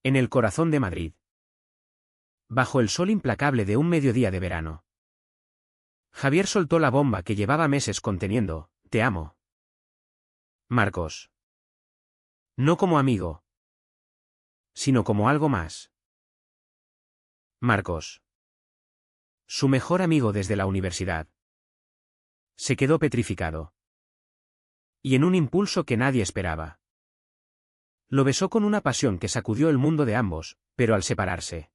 En el corazón de Madrid. Bajo el sol implacable de un mediodía de verano. Javier soltó la bomba que llevaba meses conteniendo: te amo. Marcos. No como amigo, sino como algo más. Marcos. Su mejor amigo desde la universidad. Se quedó petrificado. Y en un impulso que nadie esperaba. Lo besó con una pasión que sacudió el mundo de ambos, pero al separarse.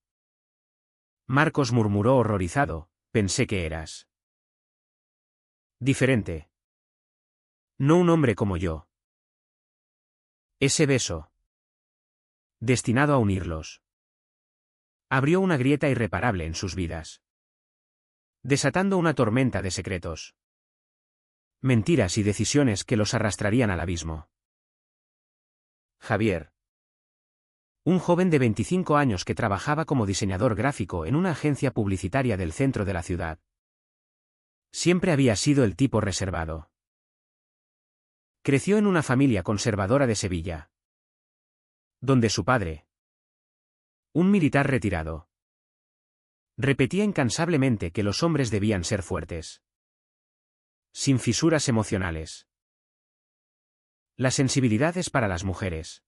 Marcos murmuró horrorizado: pensé que eras diferente. No un hombre como yo. Ese beso, destinado a unirlos, abrió una grieta irreparable en sus vidas, desatando una tormenta de secretos, mentiras y decisiones que los arrastrarían al abismo. Javier. Un joven de 25 años que trabajaba como diseñador gráfico en una agencia publicitaria del centro de la ciudad. Siempre había sido el tipo reservado. Creció en una familia conservadora de Sevilla, donde su padre, un militar retirado, repetía incansablemente que los hombres debían ser fuertes, sin fisuras emocionales. La sensibilidad es para las mujeres,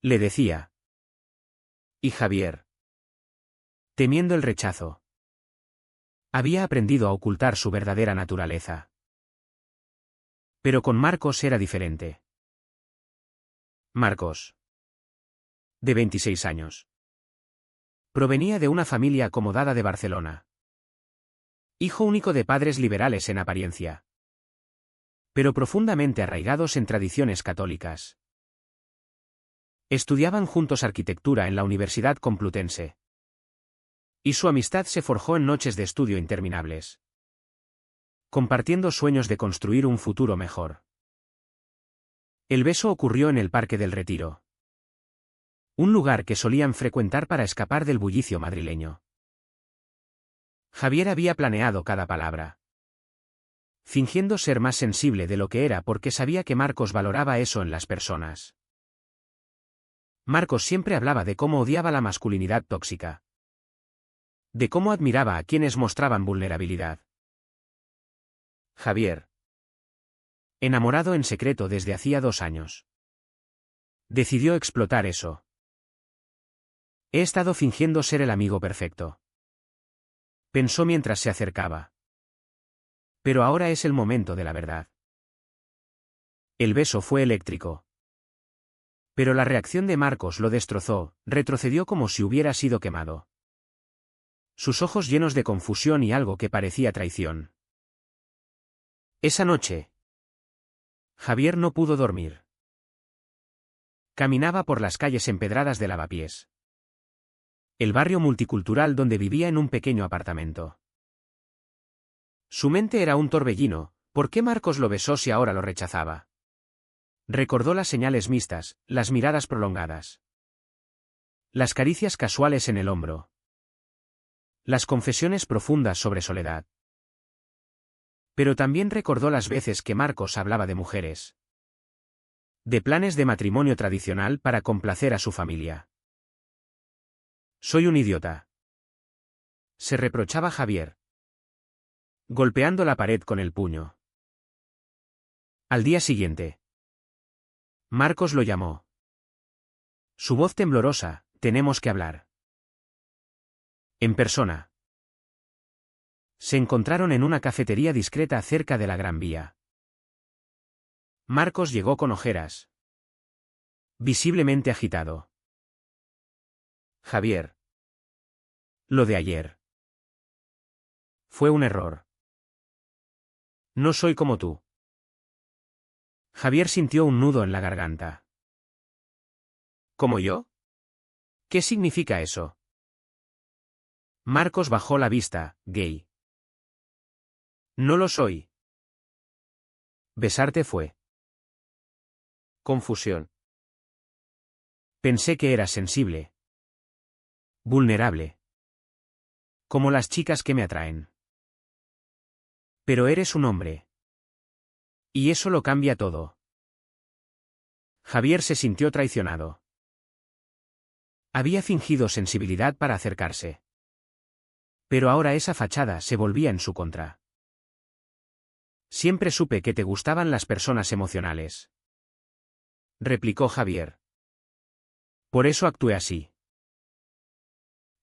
le decía. Y Javier, temiendo el rechazo, había aprendido a ocultar su verdadera naturaleza. Pero con Marcos era diferente. Marcos, de 26 años, provenía de una familia acomodada de Barcelona. Hijo único de padres liberales en apariencia, pero profundamente arraigados en tradiciones católicas. Estudiaban juntos arquitectura en la Universidad Complutense. Y su amistad se forjó en noches de estudio interminables, compartiendo sueños de construir un futuro mejor. El beso ocurrió en el Parque del Retiro, un lugar que solían frecuentar para escapar del bullicio madrileño. Javier había planeado cada palabra, fingiendo ser más sensible de lo que era porque sabía que Marcos valoraba eso en las personas. Marcos siempre hablaba de cómo odiaba la masculinidad tóxica, de cómo admiraba a quienes mostraban vulnerabilidad. Javier, enamorado en secreto desde hacía 2 años, decidió explotar eso. He estado fingiendo ser el amigo perfecto, pensó mientras se acercaba. Pero ahora es el momento de la verdad. El beso fue eléctrico. Pero la reacción de Marcos lo destrozó, retrocedió como si hubiera sido quemado. Sus ojos llenos de confusión y algo que parecía traición. Esa noche, Javier no pudo dormir. Caminaba por las calles empedradas de Lavapiés, el barrio multicultural donde vivía en un pequeño apartamento. Su mente era un torbellino: ¿por qué Marcos lo besó si ahora lo rechazaba? Recordó las señales mixtas, las miradas prolongadas, las caricias casuales en el hombro, las confesiones profundas sobre soledad. Pero también recordó las veces que Marcos hablaba de mujeres, de planes de matrimonio tradicional para complacer a su familia. Soy un idiota, se reprochaba Javier, golpeando la pared con el puño. Al día siguiente, Marcos lo llamó. Su voz temblorosa: tenemos que hablar. En persona. Se encontraron en una cafetería discreta cerca de la Gran Vía. Marcos llegó con ojeras, visiblemente agitado. Javier. Lo de ayer fue un error. No soy como tú. Javier sintió un nudo en la garganta. ¿Como yo? ¿Qué significa eso? Marcos bajó la vista: gay. No lo soy. Besarte fue confusión. Pensé que eras sensible, vulnerable, como las chicas que me atraen. Pero eres un hombre. Y eso lo cambia todo. Javier se sintió traicionado. Había fingido sensibilidad para acercarse. Pero ahora esa fachada se volvía en su contra. Siempre supe que te gustaban las personas emocionales, replicó Javier. Por eso actué así.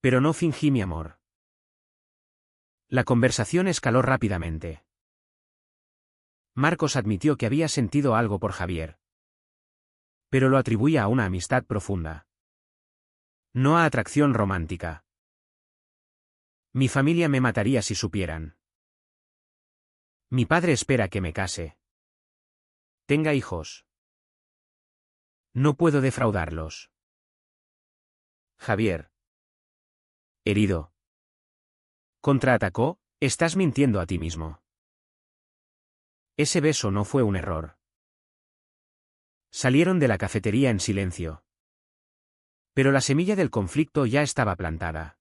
Pero no fingí mi amor. La conversación escaló rápidamente. Marcos admitió que había sentido algo por Javier. Pero lo atribuía a una amistad profunda. No a atracción romántica. Mi familia me mataría si supieran. Mi padre espera que me case. Tenga hijos. No puedo defraudarlos. Javier. Herido. Contraatacó, estás mintiendo a ti mismo. Ese beso no fue un error. Salieron de la cafetería en silencio. Pero la semilla del conflicto ya estaba plantada.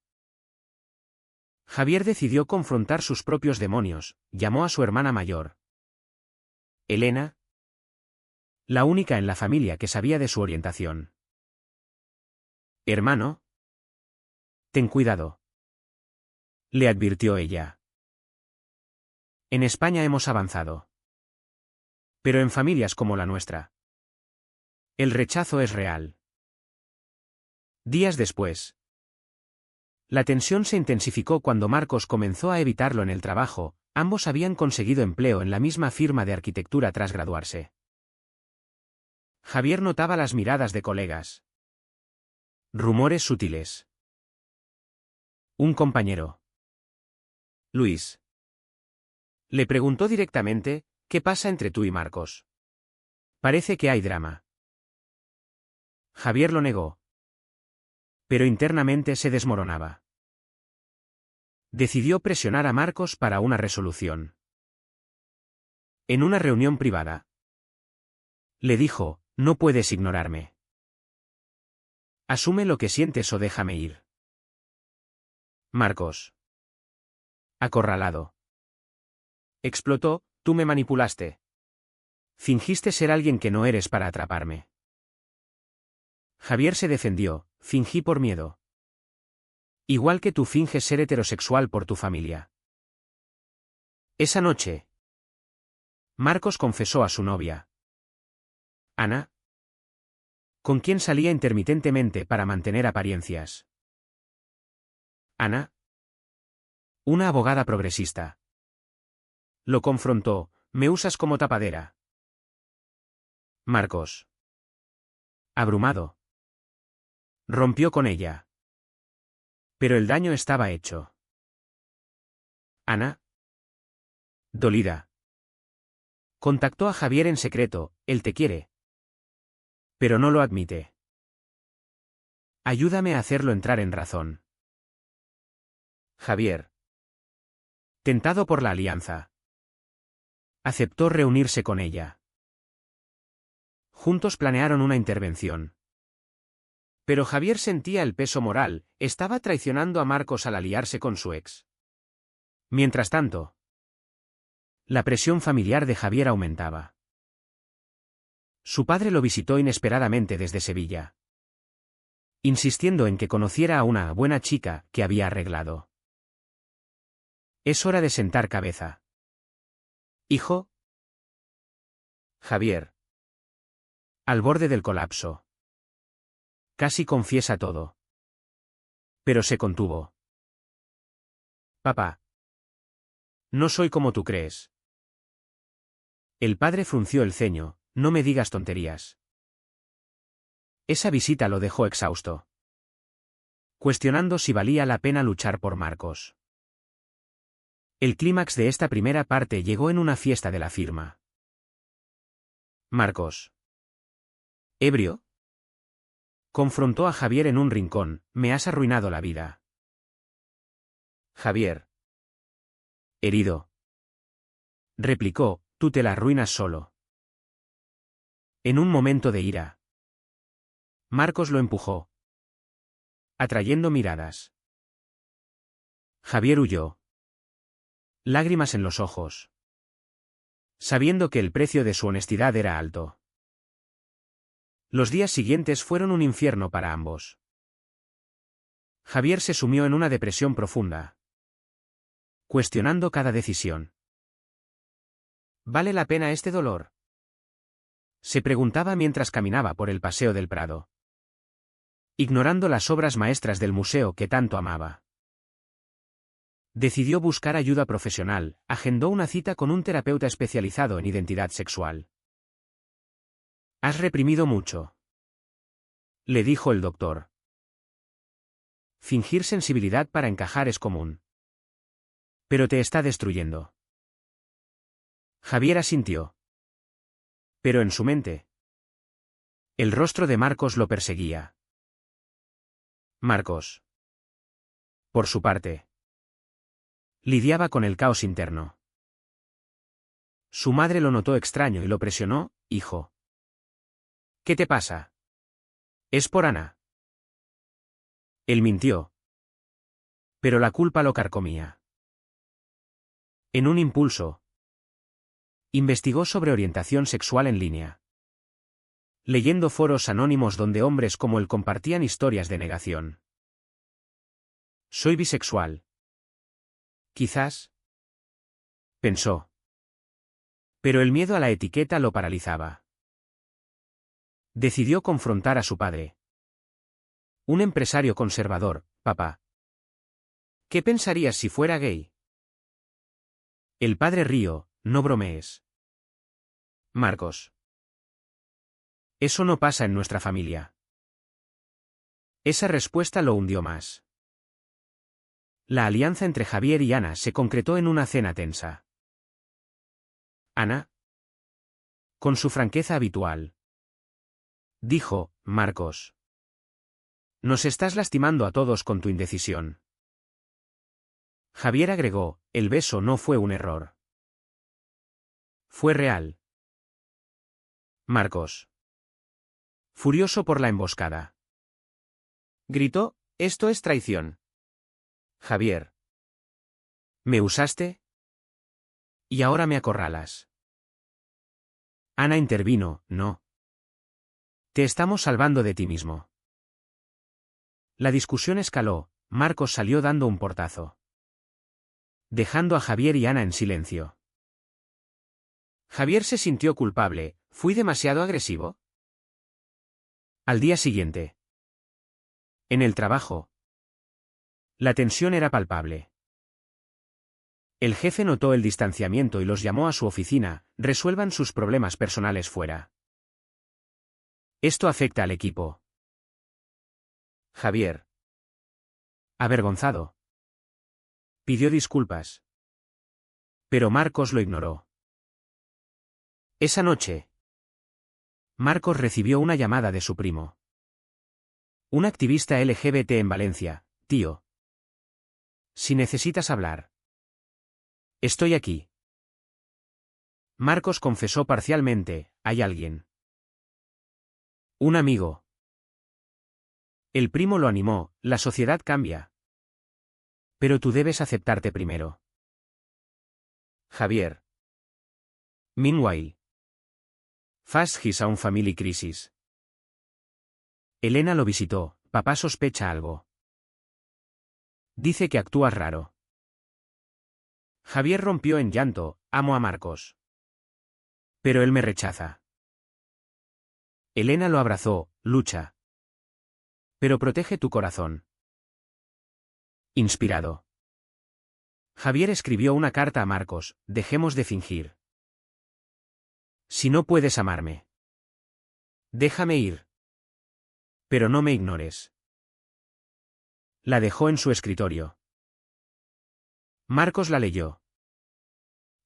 Javier decidió confrontar sus propios demonios, llamó a su hermana mayor. Elena. La única en la familia que sabía de su orientación. Hermano. Ten cuidado. Le advirtió ella. En España hemos avanzado. Pero en familias como la nuestra, el rechazo es real. Días después, la tensión se intensificó cuando Marcos comenzó a evitarlo en el trabajo. Ambos habían conseguido empleo en la misma firma de arquitectura tras graduarse. Javier notaba las miradas de colegas. Rumores sutiles. Un compañero. Luis. Le preguntó directamente, ¿qué pasa entre tú y Marcos? Parece que hay drama. Javier lo negó. Pero internamente se desmoronaba. Decidió presionar a Marcos para una resolución. En una reunión privada. Le dijo, no puedes ignorarme. Asume lo que sientes o déjame ir. Marcos. Acorralado. Explotó, tú me manipulaste. Fingiste ser alguien que no eres para atraparme. Javier se defendió, fingí por miedo. Igual que tú finges ser heterosexual por tu familia. Esa noche, Marcos confesó a su novia, Ana, con quien salía intermitentemente para mantener apariencias. Ana, una abogada progresista. Lo confrontó, me usas como tapadera. Marcos. Abrumado. Rompió con ella. Pero el daño estaba hecho. Ana. Dolida. Contactó a Javier en secreto, él te quiere. Pero no lo admite. Ayúdame a hacerlo entrar en razón. Javier. Tentado por la alianza. Aceptó reunirse con ella. Juntos planearon una intervención. Pero Javier sentía el peso moral, estaba traicionando a Marcos al aliarse con su ex. Mientras tanto, la presión familiar de Javier aumentaba. Su padre lo visitó inesperadamente desde Sevilla, insistiendo en que conociera a una buena chica que había arreglado. Es hora de sentar cabeza. Hijo. Javier. Al borde del colapso. Casi confiesa todo. Pero se contuvo. Papá. No soy como tú crees. El padre frunció el ceño, no me digas tonterías. Esa visita lo dejó exhausto, cuestionando si valía la pena luchar por Marcos. El clímax de esta primera parte llegó en una fiesta de la firma. Marcos. ¿Ebrio? Confrontó a Javier en un rincón, me has arruinado la vida. Javier. Herido. Replicó, tú te la arruinas solo. En un momento de ira, Marcos lo empujó, atrayendo miradas. Javier huyó. Lágrimas en los ojos, sabiendo que el precio de su honestidad era alto. Los días siguientes fueron un infierno para ambos. Javier se sumió en una depresión profunda, cuestionando cada decisión. ¿Vale la pena este dolor?, se preguntaba mientras caminaba por el paseo del Prado, ignorando las obras maestras del museo que tanto amaba. Decidió buscar ayuda profesional, agendó una cita con un terapeuta especializado en identidad sexual. «Has reprimido mucho», le dijo el doctor. «Fingir sensibilidad para encajar es común. Pero te está destruyendo». Javier asintió. Pero en su mente, el rostro de Marcos lo perseguía. Marcos, por su parte, lidiaba con el caos interno. Su madre lo notó extraño y lo presionó. «Hijo. ¿Qué te pasa? Es por Ana». Él mintió. Pero la culpa lo carcomía. En un impulso, investigó sobre orientación sexual en línea, leyendo foros anónimos donde hombres como él compartían historias de negación. «Soy bisexual. Quizás», pensó. Pero el miedo a la etiqueta lo paralizaba. Decidió confrontar a su padre. Un empresario conservador. «Papá, ¿qué pensarías si fuera gay?». El padre rió. «No bromees, Marcos. Eso no pasa en nuestra familia». Esa respuesta lo hundió más. La alianza entre Javier y Ana se concretó en una cena tensa. «Ana», con su franqueza habitual, dijo: «Marcos, nos estás lastimando a todos con tu indecisión». Javier agregó: «El beso no fue un error. Fue real». Marcos, furioso por la emboscada, gritó: «Esto es traición». «Javier, ¿me usaste? Y ahora me acorralas». Ana intervino: «No. Te estamos salvando de ti mismo». La discusión escaló. Marcos salió dando un portazo, dejando a Javier y Ana en silencio. Javier se sintió culpable. ¿Fui demasiado agresivo? Al día siguiente, en el trabajo, la tensión era palpable. El jefe notó el distanciamiento y los llamó a su oficina: «Resuelvan sus problemas personales fuera. Esto afecta al equipo». Javier, avergonzado, pidió disculpas. Pero Marcos lo ignoró. Esa noche, Marcos recibió una llamada de su primo, un activista LGBT en Valencia. «Tío, si necesitas hablar, estoy aquí». Marcos confesó parcialmente: «¿Hay alguien?». «Un amigo». El primo lo animó: «La sociedad cambia. Pero tú debes aceptarte primero». Javier. Meanwhile, fast his own family crisis. Elena lo visitó. «Papá sospecha algo. Dice que actúas raro». Javier rompió en llanto: «Amo a Marcos. Pero él me rechaza». Elena lo abrazó: «Lucha. Pero protege tu corazón». Inspirado, Javier escribió una carta a Marcos: «Dejemos de fingir. Si no puedes amarme, déjame ir. Pero no me ignores». La dejó en su escritorio. Marcos la leyó,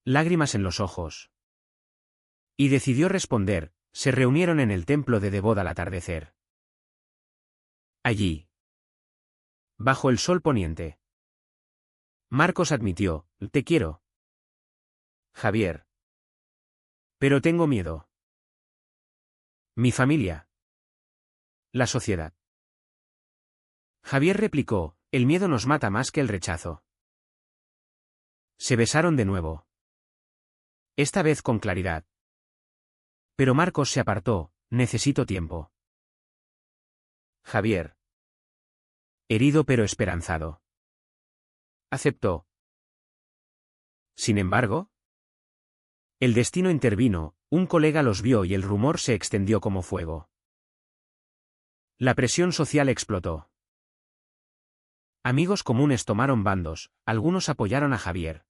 lágrimas en los ojos, y decidió responder. Se reunieron en el templo de Devot al atardecer. Allí, bajo el sol poniente, Marcos admitió: «Te quiero, Javier. Pero tengo miedo. Mi familia. La sociedad». Javier replicó: «El miedo nos mata más que el rechazo». Se besaron de nuevo. Esta vez con claridad. Pero Marcos se apartó: «Necesito tiempo». Javier. Herido pero esperanzado. Aceptó. Sin embargo, el destino intervino, un colega los vio y el rumor se extendió como fuego. La presión social explotó. Amigos comunes tomaron bandos, algunos apoyaron a Javier.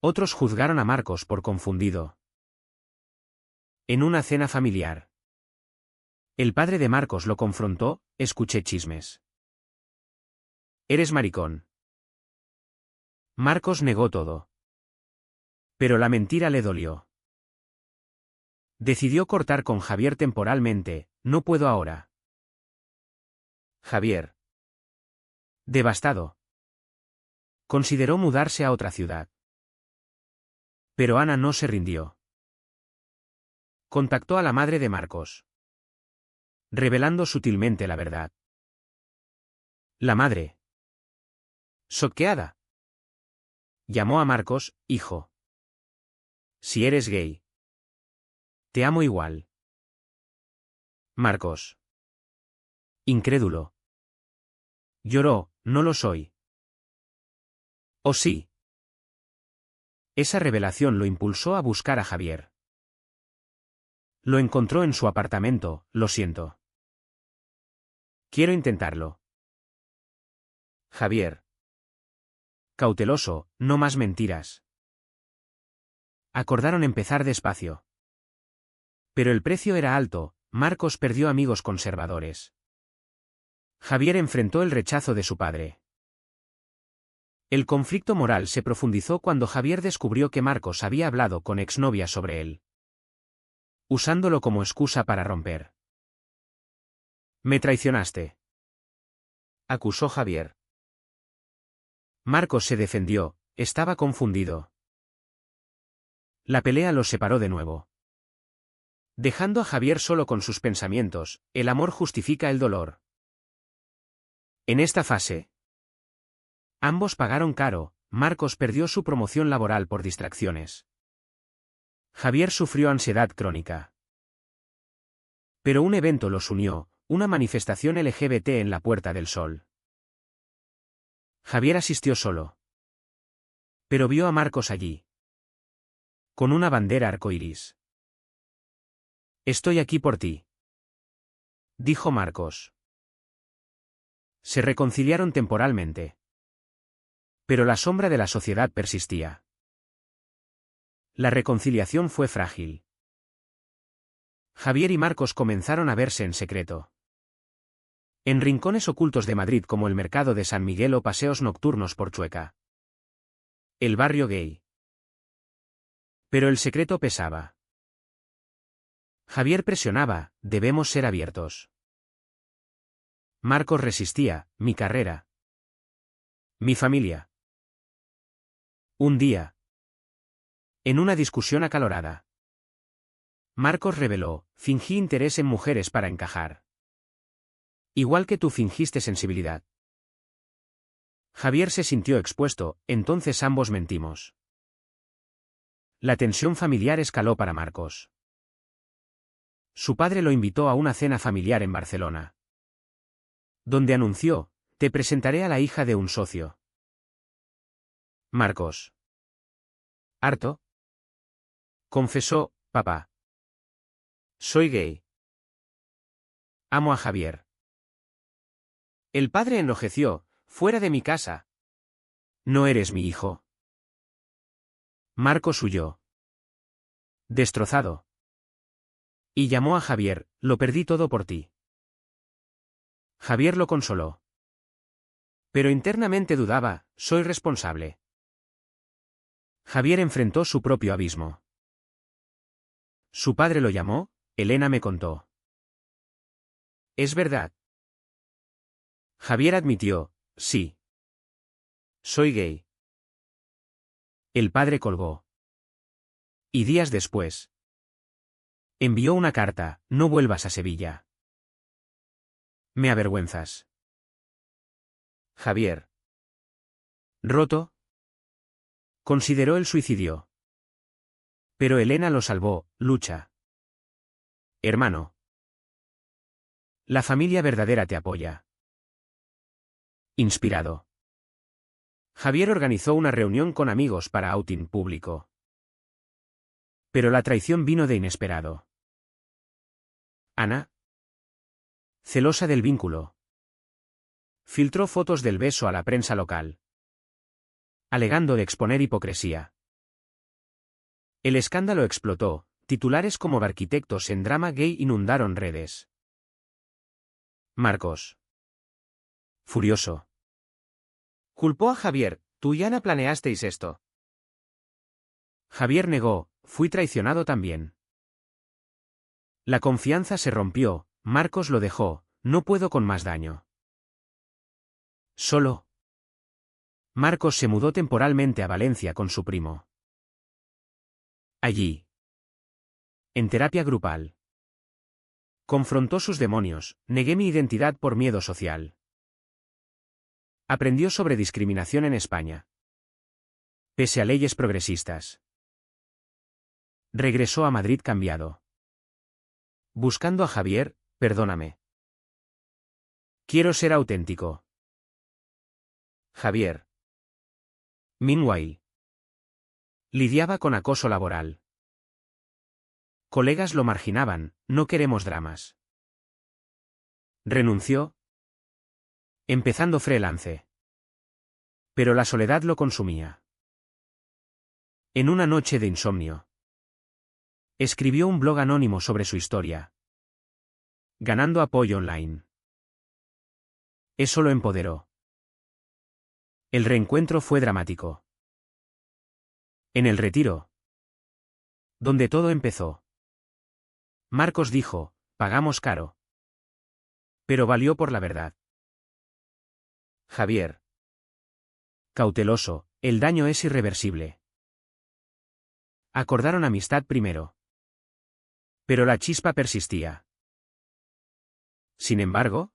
Otros juzgaron a Marcos por confundido. En una cena familiar. El padre de Marcos lo confrontó, escuché chismes. Eres maricón. Marcos negó todo. Pero la mentira le dolió. Decidió cortar con Javier temporalmente, no puedo ahora. Javier. Devastado. Consideró mudarse a otra ciudad. Pero Ana no se rindió. Contactó a la madre de Marcos, revelando sutilmente la verdad. La madre, choqueada, llamó a Marcos, hijo. Si eres gay, te amo igual. Marcos, incrédulo, lloró, no lo soy. ¿O sí? Esa revelación lo impulsó a buscar a Javier. Lo encontró en su apartamento, lo siento. Quiero intentarlo. Javier. Cauteloso, no más mentiras. Acordaron empezar despacio. Pero el precio era alto, Marcos perdió amigos conservadores. Javier enfrentó el rechazo de su padre. El conflicto moral se profundizó cuando Javier descubrió que Marcos había hablado con exnovias sobre él, usándolo como excusa para romper. Me traicionaste, acusó Javier. Marcos se defendió, estaba confundido. La pelea los separó de nuevo. Dejando a Javier solo con sus pensamientos, el amor justifica el dolor. En esta fase, ambos pagaron caro, Marcos perdió su promoción laboral por distracciones. Javier sufrió ansiedad crónica. Pero un evento los unió, una manifestación LGBT en la Puerta del Sol. Javier asistió solo. Pero vio a Marcos allí, con una bandera arcoíris. Estoy aquí por ti, dijo Marcos. Se reconciliaron temporalmente. Pero la sombra de la sociedad persistía. La reconciliación fue frágil. Javier y Marcos comenzaron a verse en secreto. En rincones ocultos de Madrid como el Mercado de San Miguel o paseos nocturnos por Chueca. El barrio gay. Pero el secreto pesaba. Javier presionaba, debemos ser abiertos. Marcos resistía, mi carrera. Mi familia. Un día. En una discusión acalorada. Marcos reveló, fingí interés en mujeres para encajar. Igual que tú fingiste sensibilidad. Javier se sintió expuesto, entonces ambos mentimos. La tensión familiar escaló para Marcos. Su padre lo invitó a una cena familiar en Barcelona, donde anunció, te presentaré a la hija de un socio. Marcos. Harto. Confesó, papá. Soy gay. Amo a Javier. El padre enlojeció, fuera de mi casa. No eres mi hijo. Marcos huyó. Destrozado. Y llamó a Javier, lo perdí todo por ti. Javier lo consoló. Pero internamente dudaba, soy responsable. Javier enfrentó su propio abismo. Su padre lo llamó, Elena me contó. ¿Es verdad? Javier admitió, sí. Soy gay. El padre colgó. Y días después, envió una carta, no vuelvas a Sevilla. Me avergüenzas. Javier. Roto. Consideró el suicidio. Pero Elena lo salvó, lucha. Hermano. La familia verdadera te apoya. Inspirado. Javier organizó una reunión con amigos para outing público. Pero la traición vino de inesperado. Ana, celosa del vínculo, filtró fotos del beso a la prensa local, alegando de exponer hipocresía. El escándalo explotó, titulares como arquitectos en drama gay inundaron redes. Marcos, furioso, culpó a Javier: tú y Ana planeasteis esto. Javier negó: fui traicionado también. La confianza se rompió, Marcos lo dejó: no puedo con más daño. Solo. Marcos se mudó temporalmente a Valencia con su primo. Allí, en terapia grupal, confrontó sus demonios: negué mi identidad por miedo social. Aprendió sobre discriminación en España, pese a leyes progresistas. Regresó a Madrid cambiado, buscando a Javier: perdóname. Quiero ser auténtico. Javier, meanwhile, lidiaba con acoso laboral. Colegas lo marginaban: no queremos dramas. Renunció, empezando freelance. Pero la soledad lo consumía. En una noche de insomnio, escribió un blog anónimo sobre su historia, ganando apoyo online. Eso lo empoderó. El reencuentro fue dramático. En el retiro, donde todo empezó, Marcos dijo: pagamos caro, pero valió por la verdad. Javier, cauteloso: el daño es irreversible. Acordaron amistad primero, pero la chispa persistía. Sin embargo,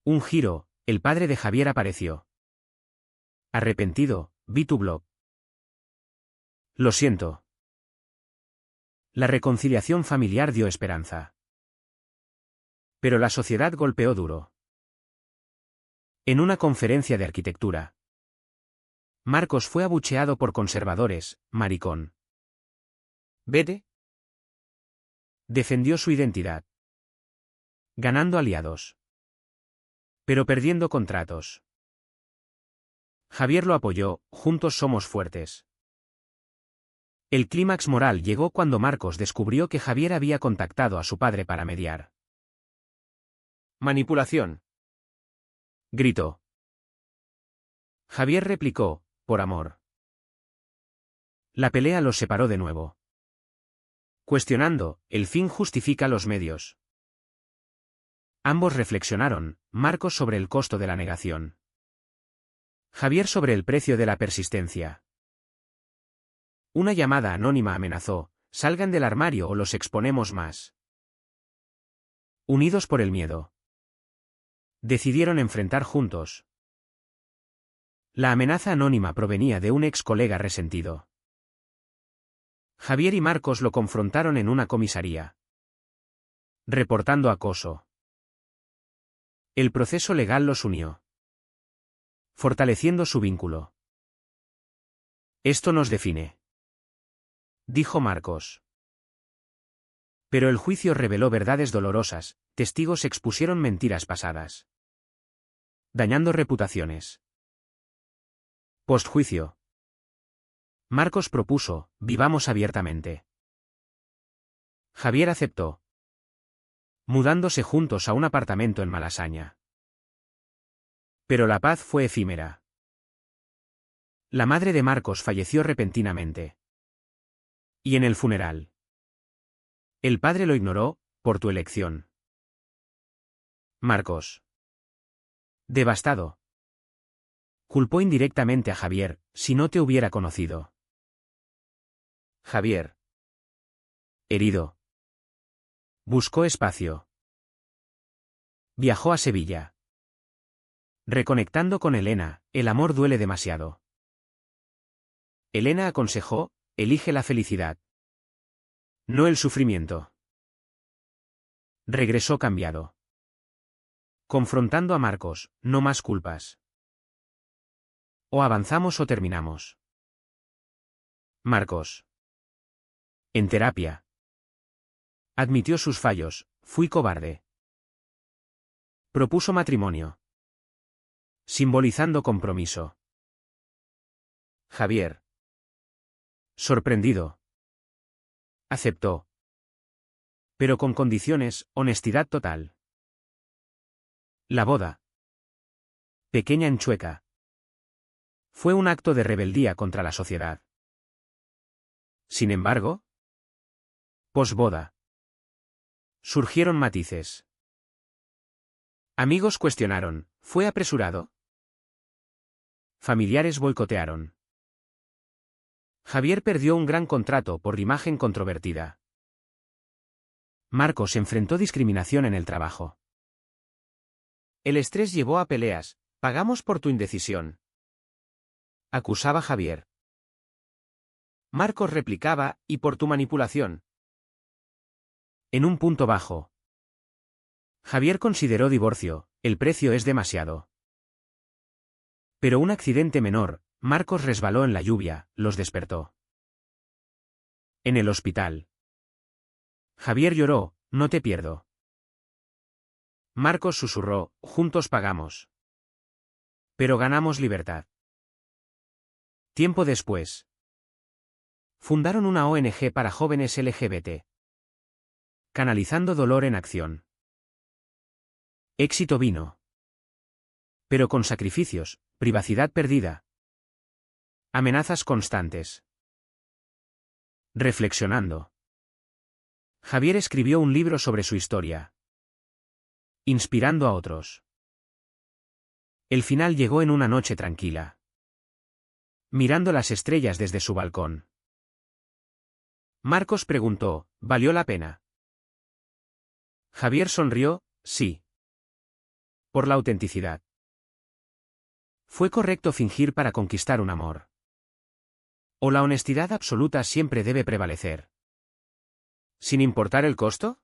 un giro: el padre de Javier apareció. Arrepentido: vi tu blog. Lo siento. La reconciliación familiar dio esperanza. Pero la sociedad golpeó duro. En una conferencia de arquitectura, Marcos fue abucheado por conservadores: maricón. Vete. Defendió su identidad, ganando aliados, pero perdiendo contratos. Javier lo apoyó: juntos somos fuertes. El clímax moral llegó cuando Marcos descubrió que Javier había contactado a su padre para mediar. Manipulación, gritó. Javier replicó: por amor. La pelea los separó de nuevo. Cuestionando: el fin justifica los medios. Ambos reflexionaron: Marcos sobre el costo de la negación, Javier sobre el precio de la persistencia. Una llamada anónima amenazó: salgan del armario o los exponemos más. Unidos por el miedo, decidieron enfrentar juntos. La amenaza anónima provenía de un ex colega resentido. Javier y Marcos lo confrontaron en una comisaría, reportando acoso. El proceso legal los unió, fortaleciendo su vínculo. Esto nos define, dijo Marcos. Pero el juicio reveló verdades dolorosas: testigos expusieron mentiras pasadas, dañando reputaciones. Postjuicio. Marcos propuso: vivamos abiertamente. Javier aceptó, mudándose juntos a un apartamento en Malasaña. Pero la paz fue efímera. La madre de Marcos falleció repentinamente. Y en el funeral, el padre lo ignoró: por tu elección. Marcos, devastado, culpó indirectamente a Javier: si no te hubiera conocido. Javier, herido, buscó espacio. Viajó a Sevilla. Reconectando con Elena: el amor duele demasiado. Elena aconsejó: elige la felicidad, no el sufrimiento. Regresó cambiado. Confrontando a Marcos, no más culpas. O avanzamos o terminamos. Marcos. En terapia. Admitió sus fallos, fui cobarde. Propuso matrimonio. Simbolizando compromiso. Javier. Sorprendido. Aceptó. Pero con condiciones, honestidad total. La boda. Pequeña enchueca. Fue un acto de rebeldía contra la sociedad. Sin embargo, posboda. Surgieron matices. Amigos cuestionaron, ¿fue apresurado? Familiares boicotearon. Javier perdió un gran contrato por imagen controvertida. Marcos enfrentó discriminación en el trabajo. El estrés llevó a peleas, pagamos por tu indecisión. Acusaba Javier. Marcos replicaba, y por tu manipulación. En un punto bajo. Javier consideró divorcio, el precio es demasiado. Pero un accidente menor, Marcos resbaló en la lluvia, los despertó. En el hospital. Javier lloró, no te pierdo. Marcos susurró, juntos pagamos. Pero ganamos libertad. Tiempo después. Fundaron una ONG para jóvenes LGBT. Canalizando dolor en acción. Éxito vino. Pero con sacrificios, privacidad perdida. Amenazas constantes. Reflexionando. Javier escribió un libro sobre su historia. Inspirando a otros. El final llegó en una noche tranquila. Mirando las estrellas desde su balcón. Marcos preguntó, ¿valió la pena? Javier sonrió, sí. Por la autenticidad. ¿Fue correcto fingir para conquistar un amor? ¿O la honestidad absoluta siempre debe prevalecer? ¿Sin importar el costo?